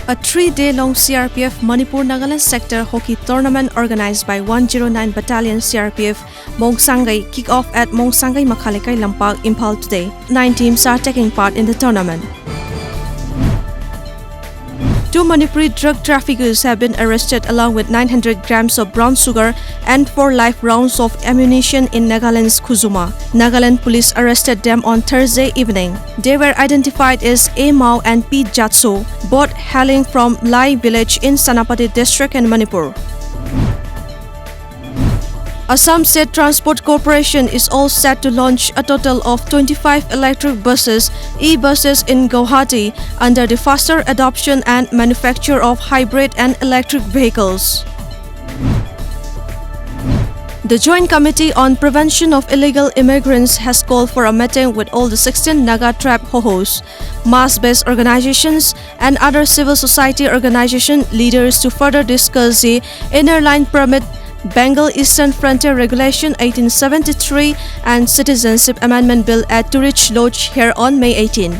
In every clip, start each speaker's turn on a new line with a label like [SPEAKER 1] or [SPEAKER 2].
[SPEAKER 1] A 3-day-long CRPF Manipur Nagaland sector hockey tournament organized by 109 Battalion CRPF Mongsangai kicked off at Mongsangai Makhalekai Lampak, Imphal today. 9 teams are taking part in the tournament. 2 Manipuri drug traffickers have been arrested along with 900 grams of brown sugar and 4 live rounds of ammunition in Nagaland's Khuzuma. Nagaland police arrested them on Thursday evening. They were identified as A Mao and P Jatso, both hailing from Lai village in Sanapati district in Manipur. Assam State Transport Corporation is all set to launch a total of 25 electric buses, e-buses in Guwahati under the faster adoption and manufacture of hybrid and electric vehicles. The Joint Committee on Prevention of Illegal Immigrants has called for a meeting with all the 16 Naga tribe hohos, mass-based organizations, and other civil society organization leaders to further discuss the Inner Line Permit, Bengal Eastern Frontier Regulation 1873 and Citizenship Amendment Bill at Turich Lodge here on May 18.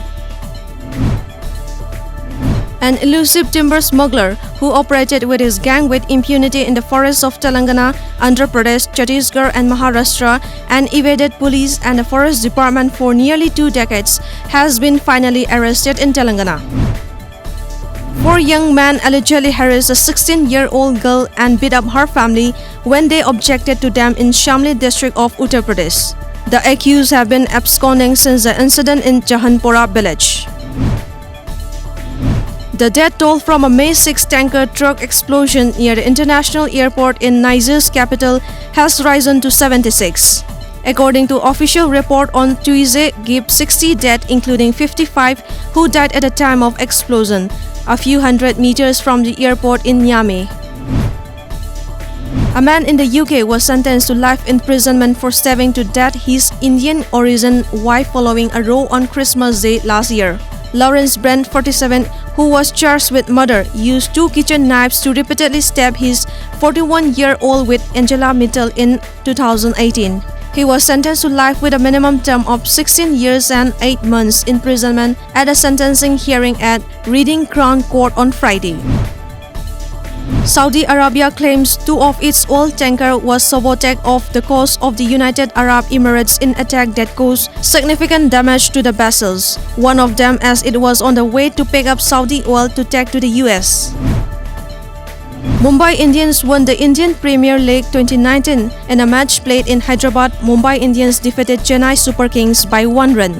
[SPEAKER 1] An elusive timber smuggler who operated with his gang with impunity in the forests of Telangana, Andhra Pradesh, Chhattisgarh and Maharashtra and evaded police and the forest department for nearly 2 decades has been finally arrested in Telangana. 4 young men allegedly harassed a 16-year-old girl and beat up her family when they objected to them in Shamli district of Uttar Pradesh. The accused have been absconding since the incident in Jahanpura village. The death toll from a May 6 tanker truck explosion near the international airport in Niger's capital has risen to 76. According to official report on Tuesday, gave 60 dead, including 55 who died at the time of explosion, a few hundred meters from the airport in Niamey. A man in the UK was sentenced to life imprisonment for stabbing to death his Indian origin wife following a row on Christmas Day last year. Lawrence Brent, 47, who was charged with murder, used 2 kitchen knives to repeatedly stab his 41-year-old with Angela Mitchell in 2018. He was sentenced to life with a minimum term of 16 years and 8 months imprisonment at a sentencing hearing at Reading Crown Court on Friday. Saudi Arabia claims 2 of its oil tankers was sabotaged off the coast of the United Arab Emirates in attack that caused significant damage to the vessels, one of them as it was on the way to pick up Saudi oil to take to the US. Mumbai Indians won the Indian Premier League 2019 in a match played in Hyderabad. Mumbai Indians defeated Chennai Super Kings by 1 run.